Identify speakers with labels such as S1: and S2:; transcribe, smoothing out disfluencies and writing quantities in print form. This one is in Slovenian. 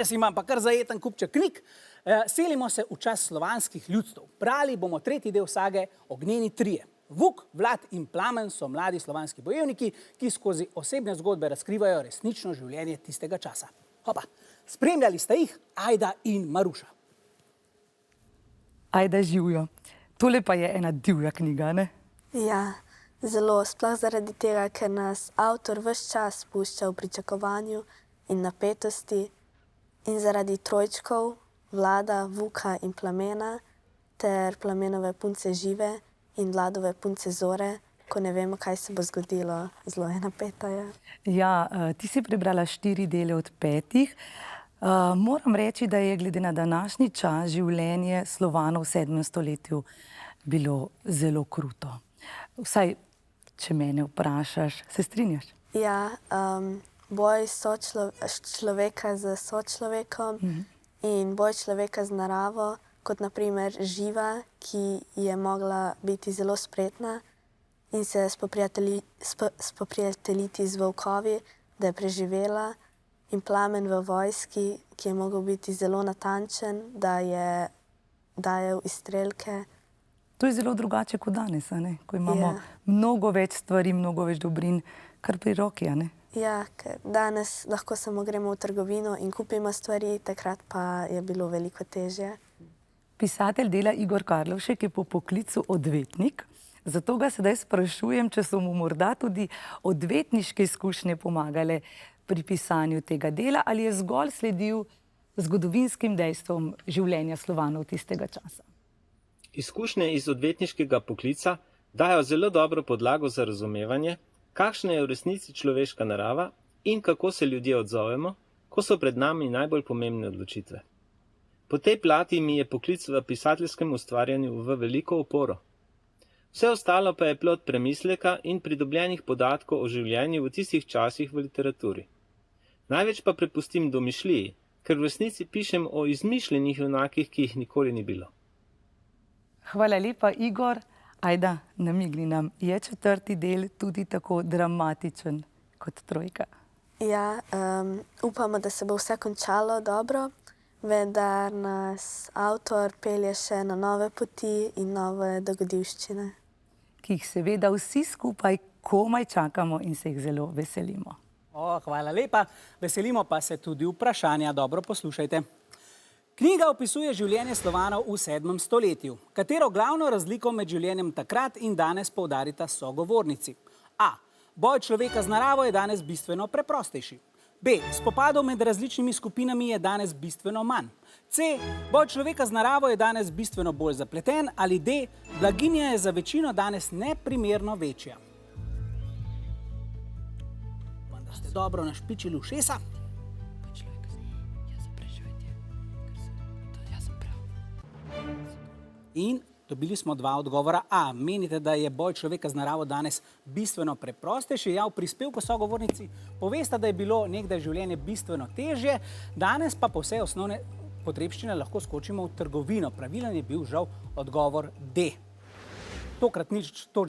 S1: Jaz imam pa kar zajeten kupček knjig. Selimo se v čas slovanskih ljudstev. Brali bomo tretji del sage Ognjeni trije. Vuk, Vlad in Plamen so mladi slovanski bojevniki, ki skozi osebne zgodbe razkrivajo resnično življenje tistega časa. Hopa, spremljali sta jih Ajda in Maruša.
S2: Ajda, živijo. Tole pa je ena divja knjiga, ne?
S3: Ja, zelo, sploh zaradi tega, ker nas avtor ves čas pušča v pričakovanju in napetosti in zaradi trojčkov, Vlada, Vuka in Plamena ter Plamenove punce Žive in Vladove punce Zore, ko ne vemo, kaj se bo zgodilo, zelo je napeta.
S2: Ja, ti si prebrala 4 dele od 5. Moram reči, da je glede na današnji čas življenje Slovanov v 7. stoletju bilo zelo kruto. Vsaj, če mene vprašaš, se strinjaš?
S3: Ja, boj človeka z sočlovekom in boj človeka z naravo, kot naprimer Živa, ki je mogla biti zelo spretna in se spoprijateljiti z volkovi, da je preživela, in Plamen v vojski, ki je mogel biti zelo natančen, da je dajal izstrelke.
S2: To je zelo drugače kot danes, a ne? Ko imamo mnogo več stvari, mnogo več dobrin, kar pri roki, a ne?
S3: Ja, ker danes lahko samo gremo v trgovino in kupimo stvari, takrat pa je bilo veliko težje.
S2: Pisatelj dela Igor Karlovšek je po poklicu odvetnik, zato ga sedaj sprašujem, če so mu morda tudi odvetniške izkušnje pomagale pri pisanju tega dela ali je zgolj sledil zgodovinskim dejstvom življenja Slovanov tistega časa.
S4: Izkušnje iz odvetniškega poklica dajo zelo dobro podlago za razumevanje, kakšna je v resnici človeška narava in kako se ljudje odzovemo, ko so pred nami najbolj pomembne odločitve. Po tej plati mi je poklic v pisateljskem ustvarjanju v veliko oporo. Vse ostalo pa je plod premisleka in pridobljenih podatkov o življenju v tistih časih v literaturi. Največ pa prepustim domišljiji, ker v resnici pišem o izmišljenih junakih, ki jih nikoli ni bilo.
S2: Hvala lepa, Igor. Ajda, namigni nam, je 4. del tudi tako dramatičen kot 3?
S3: Ja, upamo, da se bo vse končalo dobro, vendar nas avtor pelje še na nove poti in nove dogodivščine.
S2: Ki jih seveda vsi skupaj komaj čakamo in se jih zelo veselimo.
S1: Hvala lepa. Veselimo pa se tudi vprašanja. Dobro poslušajte. Knjiga opisuje življenje Slovanov v 7. stoletju. Katero glavno razliko med življenjem takrat in danes poudarita sogovornici? A. Boj človeka z naravo je danes bistveno preprostejši. B. Spopadov med različnimi skupinami je danes bistveno manj. C. Boj človeka z naravo je danes bistveno bolj zapleten. Ali D. Blaginja je za večino danes neprimerno večja. Da ste dobro našpičili ušesa. In dobili smo 2 odgovora. A. Menite, da je boj človeka z naravo danes bistveno preprostejši? Ja, v prispevku sogovornici povesta, da je bilo nekdaj življenje bistveno težje, danes pa po vse osnovne potrebščine lahko skočimo v trgovino. Pravilen je bil žal odgovor D. Tokrat nič točk